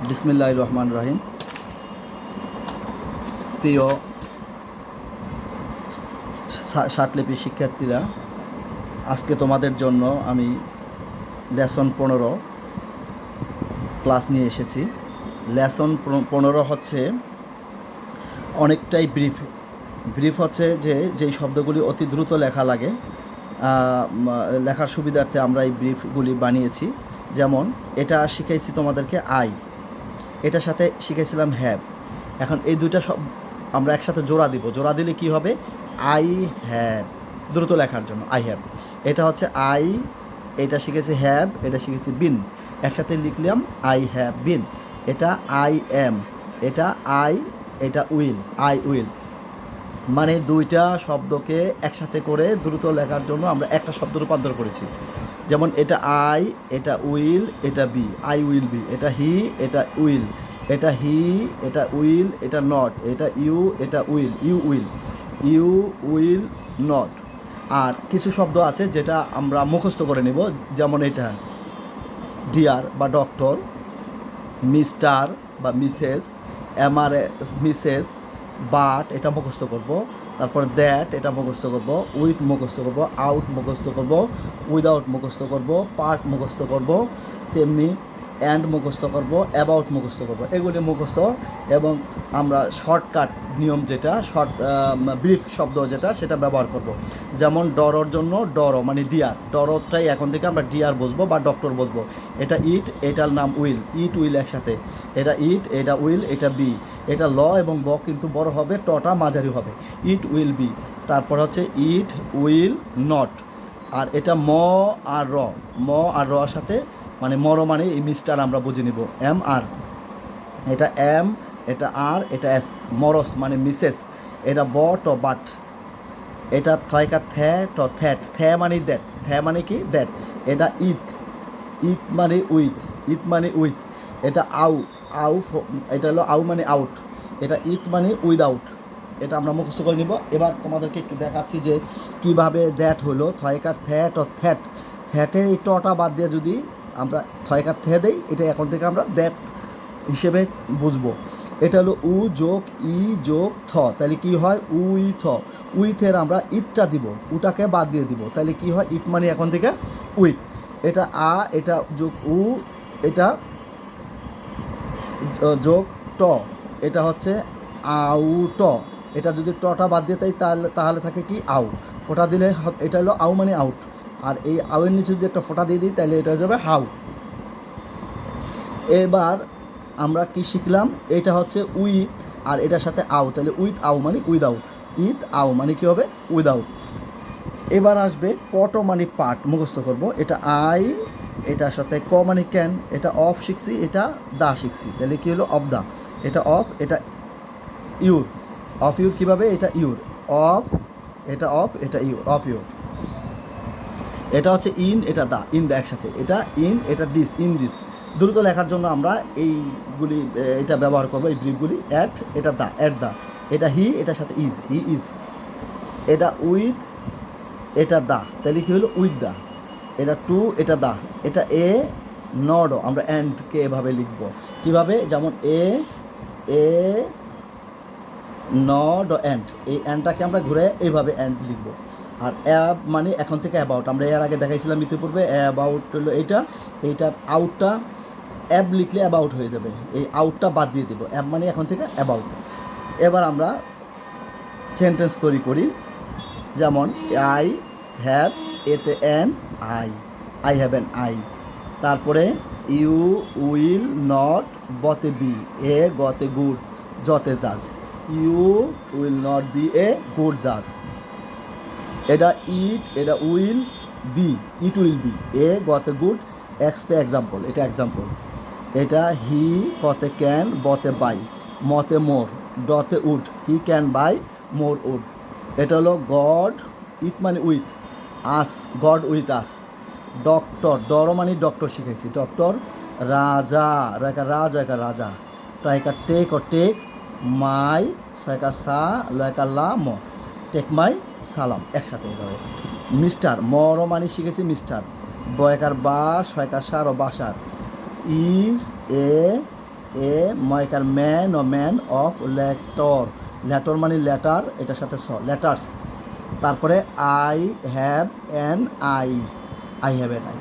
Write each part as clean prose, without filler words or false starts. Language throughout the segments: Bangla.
বিসমিল্লাহির রহমানির রহিম। প্রিয় ষাটলিপি শিক্ষার্থীরা, আজকে তোমাদের জন্য আমি লেসন 15 ক্লাস নিয়ে এসেছি। লেসন 15 হচ্ছে অনেকটাই ব্রিফ হচ্ছে যেই শব্দগুলি অতি দ্রুত লেখা লাগে, লেখার সুবিধার্থে আমরা এই ব্রিফগুলি বানিয়েছি। যেমন এটা শিখাইছি তোমাদেরকে আই, এটার সাথে শিখেছিলাম হ্যাভ। এখন এই দুইটা সব আমরা একসাথে জোড়া দিব। জোড়া দিলে কি হবে? আই হ্যাভ, দ্রুত লেখার জন্য আই হ্যাভ। এটা হচ্ছে আই, এটা শিখেছি হ্যাভ, এটা শিখেছি বিন। একসাথে লিখলাম আই হ্যাভ বিন। এটা আই এম, এটা আই, এটা উইল, আই উইল। মানে দুইটা শব্দকে একসাথে করে দ্রুত লেখার জন্য আমরা একটা শব্দ রূপান্তর করেছি। যেমন এটা আই, এটা উইল, এটা বি, আই উইল বি। এটা হি, এটা উইল, এটা হি, এটা উইল, এটা নট, এটা ইউ, এটা will, you will, you will not. আর কিছু শব্দ আছে যেটা আমরা মুখস্থ করে নেব, যেমন এটা ডিয়ার বা ডক্টর, মিস্টার বা মিসেস, এমআরএস মিসেস, বাট এটা মুখস্থ করব। তারপর দ্যাট এটা মুখস্থ করব, উইথ মুখস্থ করব, আউট মুখস্থ করব, উইদাউট মুখস্থ করব, পার্ট মুখস্থ করব, তেমনি অ্যান্ড মুখস্থ করব, অ্যাবাউট মুখস্থ করব। এগুলি মুখস্থ। এবং আমরা শর্টকাট নিয়ম যেটা ব্রিফ শব্দ যেটা সেটা ব্যবহার করব। যেমন ডরোর জন্য ডরো মানে ডিয়ার, ডরোটাই এখন থেকে আমরা ডিয়ার বসবো বা ডক্টর বসবো। এটা ইট, এটার নাম উইল, ইট উইল একসাথে। এটা ইট, এটা উইল, এটা বি। এটা ল এবং ব কিন্তু বড় হবে, টটা মাঝারি হবে। ইট উইল বি। তারপর হচ্ছে ইট উইল নট। আর এটা ম আর র, ম আর র সাথে মানে মর মানে এই মিস্টার আমরা বুঝে নিব, এম আর। এটা এম, এটা আর, এটা এস, মরস মানে মিসেস। এটা ব ট বাট। এটা থয়কা থ্যা ট থ্যাট, থ্যা মানে দ্যাট, থ্যা মানে কি দ্যাট। এটা ইথ, ইথ মানে উইথ, ইথ মানে উইথ। এটা আউ, আউ এটা হলো আউ মানে আউট। এটা ইথ মানে উইদাউট। এটা আমরা মুখস্থ করে নিব। এবার তোমাদেরকে একটু দেখাচ্ছি যে কিভাবে দ্যাট হলো। থয়কার থ্যাট ও থ্যাট, থ্যাটের এই টটা বাদ দিয়ে যদি আমরা থয়কার থ্যা দেই, এটা এখন থেকে আমরা দ্যাট হিসেবে বুঝবো। এটা হলো উ যোগ ই যোগ থ, তাহলে কি হয়? উই থ। উইথের আমরা ইটটা দিব, উটাকে বাদ দিয়ে দিব, তাহলে কি হয়? ইট মানে এখন থেকে উইথ। এটা আ, এটা যোগ উ, এটা যোগ ট, এটা হচ্ছে আউট। এটা যদি টটা বাদ দিয়ে তাই তাহলে থাকে কি? আউ। ফোঁটা দিলে এটা হলো আউ মানে আউট। আর এই আউয়ের নিচে যদি একটা ফোঁটা দিয়ে দিই তাহলে এটা হয়ে যাবে হাউ। এবার আমরা কি শিখলাম? এটা হচ্ছে উইথ আর এটার সাথে আউ, তাহলে উইথ আউ মানে উইদাউট, ইথ আউ মানে কী হবে? উইদাউট। এবার আসবে পট মানে পার্ট, মুখস্থ করব। এটা আই, এটার সাথে ক মানে ক্যান, এটা অফ শিখছি, এটা দা শিখছি, তাহলে কী হলো? Of the. এটা অফ, এটা ইউর। অফ ইউর কীভাবে? এটা ইউর অফ, এটা অফ, এটা ইউর, অফ ইউর। এটা হচ্ছে ইন, এটা দা, ইন দা একসাথে। এটা ইন, এটা দিস, ইন দিস। দ্রুত লেখার জন্য আমরা এইগুলি এটা ব্যবহার করবো, এই ব্রিফগুলি। অ্যাট, এটা দা, অ্যাট দা। এটা হি, এটার সাথে ইজ, হি ইজ। এটা উইথ, এটা দা, তাহলে কী হলো? With the. এটা টু, এটা দা। এটা এ নড, আমরা অ্যান্ডকে এভাবে লিখব। কীভাবে? যেমন এ এ নড অ্যান্ড, এই অ্যান্ডটাকে আমরা ঘুরে এইভাবে অ্যান্ড লিখব। আর অ্যাব মানে এখন থেকে অ্যাবাউট, আমরা এর আগে দেখাইছিলাম ইতিপূর্বে। অ্যাবাউট হলো এইটা, এইটার আউটটা অ্যাব লিখলে অ্যাবাউট হয়ে যাবে, এই আউটটা বাদ দিয়ে দেবো। অ্যাব মানে এখন থেকে অ্যাবাউট। এবার আমরা সেন্টেন্স তৈরি করি। যেমন আই হ্যাভ, এতে an eye, I have an eye. তারপরে ইউ উইল নট, বতে বি, এ গতে গুড, যতে জাজ। You will not be a good জাজ। এটা ইট, এটা will be, it will be, a গতে গুড, এক্সতে এক্সাম্পল, এটা এক্সাম্পল। এটা হি, কতে ক্যান, বতে বাই, মতে মোর, ডতে wood, he can buy more wood. এটা হলো গড, ইট মানে with, us, God with us. Doctor, ডর মানে ডক্টর শিখেছি, ডক্টর। রাজা, রেখা রাজ, একা রাজা। ট্রাইকা টেক ও টেক, মাই, ছয়কা সা, লয়কা লা ম, টেক মাই সালাম, একসাথে এভাবে। মিস্টার, মর মানে শিখেছি মিস্টার। বয়কার বা, ছয়কার সার ও বাসার। ইজ এ এ ময়কার ম্যান ও ম্যান অফ লেটর, লেটর মানে লেটার, এটার সাথে লেটার্স। তারপরে I have an eye, I have an eye.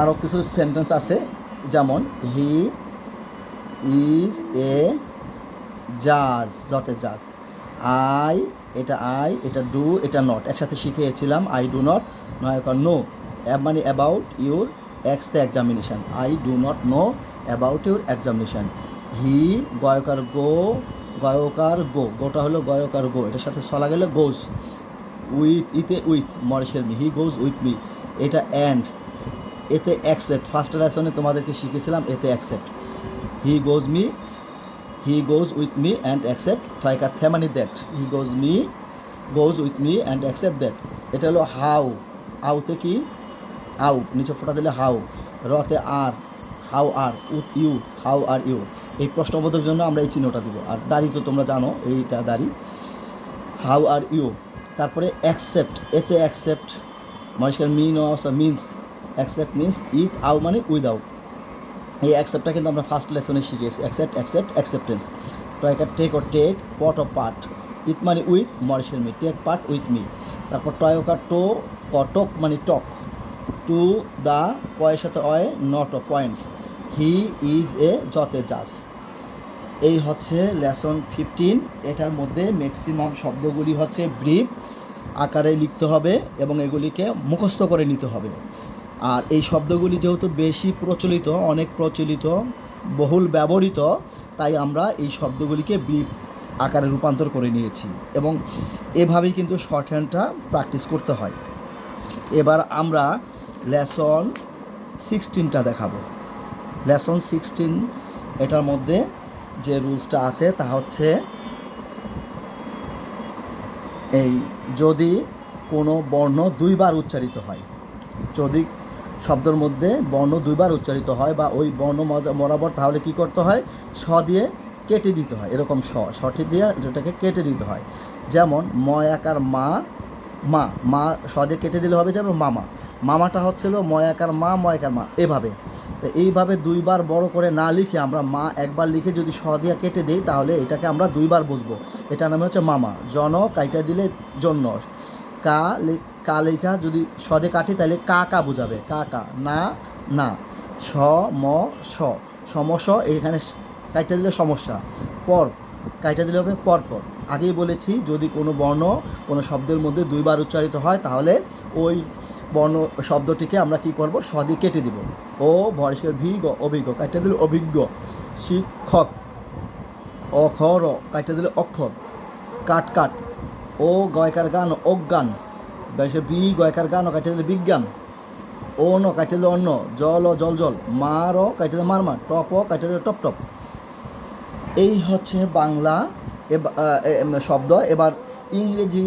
আরও কিছু সেন্টেন্স আছে, যেমন হি ইজ এ জাজ, যতে জাজ। আই, এটা ডু, এটা নট, একসাথে শিখিয়েছিলাম। আই ডু নট, নয়কার নো, মানে about your examination. I do not know about your examination. He, গয়কার গো, গোটা হলো গয়কার গো, এটার সাথে চলা গেলে গোজ। উইথ, ইতে উইথ, মরিশের me, he goes with me, এটা অ্যান্ড। এতে অ্যাকসেপ্ট, ফার্স্ট লেসনে তোমাদেরকে শিখেছিলাম এতে accept. He goes with me and accept, থয়কা থ্যামানি that, he goes with me and accept that. এটা হলো হাউ, আউতে কি আউ, নিচে ফোটা দিলে হাউ, রতে are, how are, with you, how are you. এই প্রশ্নবোধকের জন্য আমরা এই চিহ্নটা দিব। আর দাড়ি তো তোমরা জানো, এইটা দাড়ি, হাউ আর ইউ। তারপরে অ্যাকসেপ্ট, এতে অ্যাকসেপ্ট, মানুষের মিনস, অ্যাকসেপ্ট মিনস উইথ আউ মানে উইদাউট। এই অ্যাকসেপ্টটা কিন্তু আমরা ফার্স্ট লেসনে শিখেছি, অ্যাকসেপ্টেন্স। টয়কার টেক ও টেক, পট ও পার্ট, উইথ মানে উইথ, মরিশের me, take part with me. তারপর টয়কার টো, কটক মানে টক, টু দ্য, পয়ের সাথে অয়, নট ও পয়েন্ট। হি ইজ এ যতে জাজ। এই হচ্ছে লেসন 15। এটার মধ্যে ম্যাক্সিমাম শব্দগুলি হচ্ছে ব্রিফ আকারে লিখতে হবে এবং এগুলিকে মুখস্থ করে নিতে হবে। আর এই শব্দগুলি যেহেতু বেশি প্রচলিত, অনেক প্রচলিত, বহুল ব্যবহৃত, তাই আমরা এই শব্দগুলিকে ব্রিফ আকারে রূপান্তর করে নিয়েছি এবং এভাবেই কিন্তু শর্ট হ্যান্ডটা প্র্যাকটিস করতে হয়। এবার আমরা লেসন 16টা দেখাবো। লেসন 16, এটার মধ্যে যে রুলসটা আছে তা হচ্ছে এই, যদি কোনো বর্ণ দুইবার উচ্চারিত হয়, যদি শব্দের মধ্যে বর্ণ দুইবার উচ্চারিত হয় বা ওই বর্ণ বরাবর, তাহলে কি করতে হয়, স দিয়ে কেটে দিতে হয়। এরকম সটি দিয়ে এটাকে কেটে দিতে হয়। যেমন ময়াকার মা, মা স দিয়ে কেটে দিলে হবে, যেমন মামাটা হচ্ছিল ময়াকার মা, এভাবে। তো এইভাবে দুইবার বড় করে না লিখে আমরা মা একবার লিখে যদি স দিয়ে কেটে দিই, তাহলে এটাকে আমরা দুইবার বুঝবো। এটার নাম হচ্ছে মামা। জন কাইটা দিলে জন্য, কা লেখা যদি স দিয়ে কাটি তাহলে কা বোঝাবে, কা, না, স ম স, সমস্যা, এখানে কাইটা দিলে সমস্যা। পর কাইটা দিলে হবে পরপর। আগেই বলেছি, যদি কোনো বর্ণ কোনো শব্দের মধ্যে দুইবার উচ্চারিত হয়, তাহলে ওই বর্ণ শব্দটিকে আমরা কি করব, স দিয়ে কেটে দিব। ও ভরিষ্কার অভিজ্ঞ, কাইটা দিলে অভিজ্ঞ। শিক্ষক, অক্ষর, কাইটা দিলে অক্ষর। কাট, ও গয়কার গান, অজ্ঞান। বি গয়কার গান, কাইটা দিলে বিজ্ঞান। ও ন কাইটা দিলে অন্য, জল, মার, কাইটা দিলে মার, টপ, কাইটা দিলে টপ। এই হচ্ছে বাংলা শব্দ। এবার ইংরেজি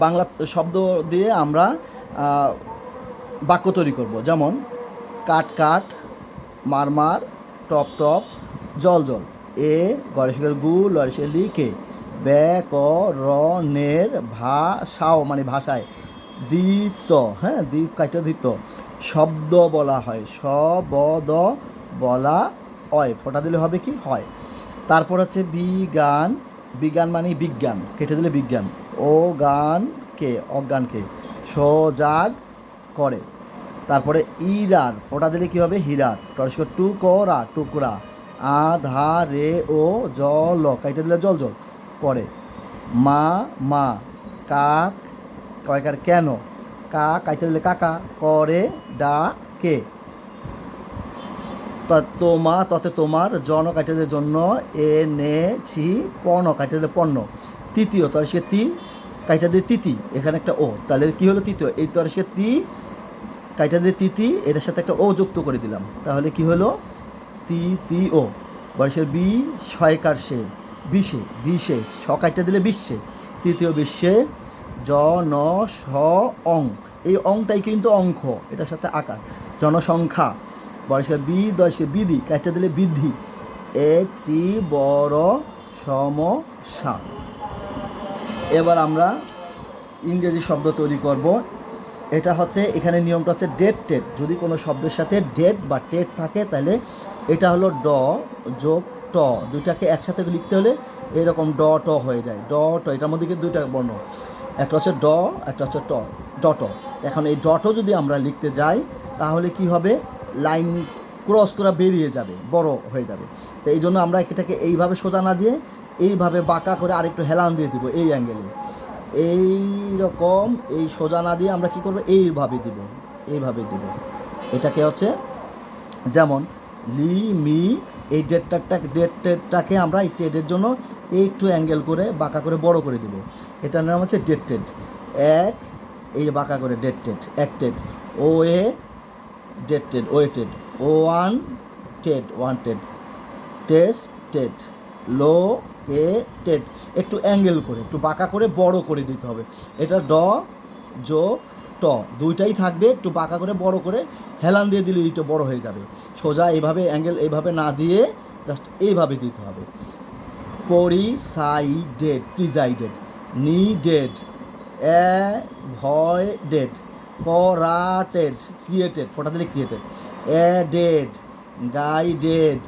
বাংলা শব্দ দিয়ে আমরা বাক্য তৈরি করব। যেমন কাট, মার, টপ, জল। এ গরেশের গু, লরেশের লিখে, ব্যাকরণের ভাষাও মানে ভাষায়, দিত, হ্যাঁ, কাইটা দিত, শব্দ বলা হয়, শব্দ বলা হয়, ফোটা দিলে হবে কি হয়। তারপর হচ্ছে বিজ্ঞান মানে বিজ্ঞান, কেটে দিলে বিজ্ঞান। অজ্ঞানকে সজাগ করে। তারপরে ইরার, ফোটা দিলে কী হবে, হীরার। টুকরা। আধারে ও জল, কাইটা দিলে জল করে। মা, কাক, কয়কার কেন, কাইটা দিলে কাকা, করে ডাকে। ততে তোমার, জন কাইটা দিলে জন্য, এনেছি, পণ্য কাইটা দিলে পণ্য। তৃতীয়, তাহলে সে কাইটা দিয়ে তিতি, এখানে একটা ও, তাহলে কী হলো তৃতীয়। এই তরে সে কাইটা দিয়ে তিতি, এটার সাথে একটা ও যুক্ত করে দিলাম, তাহলে কি হলো ও। বয়সের শয়কার সে, বিশে, স কাইটা দিলে বিশ্বে, তৃতীয় বিশ্বে, অং, এই অংটাই কিন্তু অঙ্ক, এটার সাথে আকার। জনসংখ্যা, বয়সের দশকে বিধি, কাইটা দিলে বৃদ্ধি, একটি বড় সমস্যা। এবার আমরা ইংরেজি শব্দ তৈরি করব। এটা হচ্ছে এখানে নিয়মটা হচ্ছে ডেট টেট। যদি কোনো শব্দের সাথে ডেট বা টেট থাকে তাহলে এটা হলো ড যোগ ট, দুইটাকে একসাথে লিখতে হলে এরকম ড ট হয়ে যায়। ড ট, এটার মধ্যে কিন্তু দুইটা বর্ণ, একটা হচ্ছে ড, একটা হচ্ছে ট, ডট। এখন এই ডট যদি আমরা লিখতে যাই তাহলে কি হবে, লাইন ক্রস করা বেরিয়ে যাবে, বড় হয়ে যাবে। তো এই জন্য আমরা এটাকে এইভাবে সোজা না দিয়ে এইভাবে বাঁকা করে আরেকটু হেলান দিয়ে দিব, এই অ্যাঙ্গেলে এই রকম, এই সোজা না দিয়ে আমরা কি করব, এইভাবে দিব, এইভাবে দিব। এটাকে হচ্ছে যেমন লি মি, এই ডেটটাকে আমরা এই টেডের জন্য একটু অ্যাঙ্গেল করে বাঁকা করে বড় করে দিব। এটার নাম হচ্ছে ডেট টেড। এক, এই বাঁকা করে ডেট টেড, এক টেড। ও এ ডেট টেড, ও এ টেড। ও wanted, wanted. Tested, located, একটু অ্যাঙ্গেল করে একটু বাঁকা করে বড় করে দিতে হবে। এটা ড যোগ ট, দুইটাই থাকবে, একটু বাঁকা করে বড় করে হেলান দিয়ে দিলে এইটা বড় হয়ে যাবে। সোজা এইভাবে অ্যাঙ্গেল এইভাবে না দিয়ে জাস্ট এইভাবে দিতে হবে। Presided, presided. Needed, avoided. করাটেড, ক্রিয়েটেড, ফোটা দিলে ক্রিয়েটেড। Added, guided.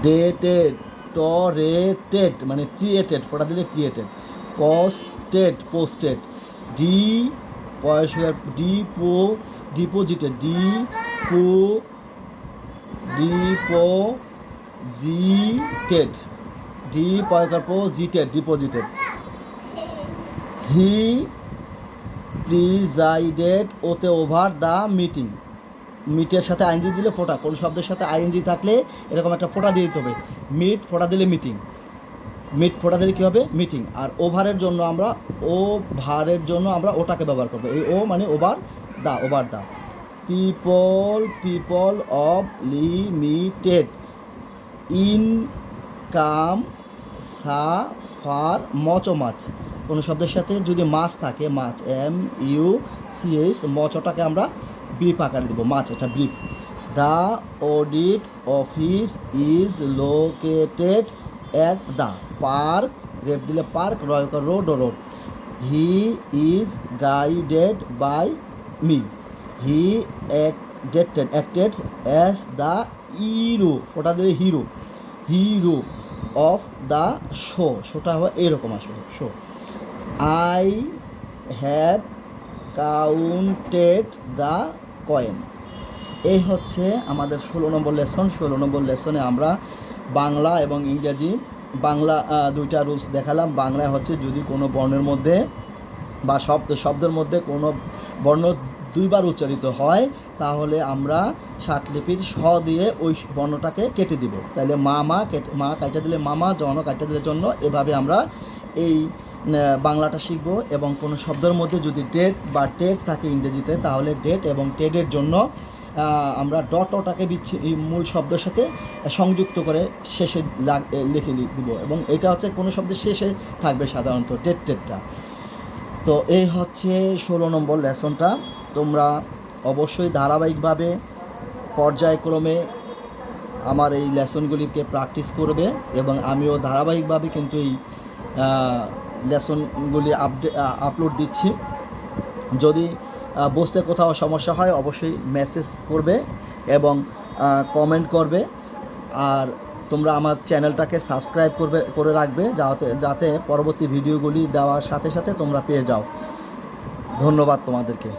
ডেটেড, টরেটেড মানে ক্রিয়েটেড, ফোটা দিলে created. Posted, posted. Deposited, deposited, deposited. He presided, ওতে ওভার দ্য মিটিং। মিটের সাথে আইএনজি দিলে ফোটা, কোন শব্দের সাথে আইএনজি থাকলে এরকম একটা ফোটা দিয়ে দিতে হবে। মিট, ফোটা দিলে মিটিং। মিট, ফোটা দিলে কী হবে, মিটিং। আর ওভারের জন্য আমরা ওটাকে ব্যবহার করবো, এই ও মানে over the, over the. People of limited income suffer, much ও মাছ। কোনো শব্দের সাথে যদি মাছ থাকে, মাছ, MUCH, মচটাকে আমরা ব্রিফ আকারে দেবো, মাছ, এটা brief. The audit office is located at the park, রেপ দিলে পার্ক, রোড ও road. He is guided by me. He acted as the hero, ফোটা দিলে hero, hero of the show, শোটা হয় এইরকম আসলে, show. I have counted the coin. এই হচ্ছে আমাদের 16 নম্বর লেসন। 16 নম্বর লেসনে আমরা বাংলা এবং ইংরেজি, বাংলা দুইটা রুলস দেখালাম। বাংলায় হচ্ছে যদি কোনো বর্ণের মধ্যে বা শব্দের মধ্যে কোনো বর্ণ দুইবার উচ্চারিত হয় তাহলে আমরা ষাটলিপির স দিয়ে ওই বর্ণটাকে কেটে দিব। তাহলে মা কাইটা দিলে মামা, জন কাইটা দিলে জন্য, এভাবে আমরা এই বাংলাটা শিখব। এবং কোনো শব্দের মধ্যে যদি ডেট বা টেড থাকে ইংরেজিতে তাহলে ডেট এবং টেডের জন্য আমরা ডটটাকে মূল শব্দের সাথে সংযুক্ত করে শেষে লিখে দিব। এবং এটা হচ্ছে কোনো শব্দের শেষে থাকবে সাধারণত ডেট টেডটা। তো এই হচ্ছে 16 নম্বর লেসনটা। তোমরা অবশ্যই ধারাবাহিকভাবে পর্যায়ক্রমে আমার এই লেসনগুলিকে প্র্যাকটিস করবে এবং আমিও ধারাবাহিকভাবে কিন্তু এই লেসনগুলি আপলোড দিচ্ছি। যদি বুঝতে কোথাও সমস্যা হয় অবশ্যই মেসেজ করবে এবং কমেন্ট করবে। আর তোমরা আমার চ্যানেলটাকে সাবস্ক্রাইব করে রাখবে যাতে পরবর্তী ভিডিওগুলি দেওয়ার সাথে সাথে তোমরা পেয়ে যাও। ধন্যবাদ তোমাদেরকে।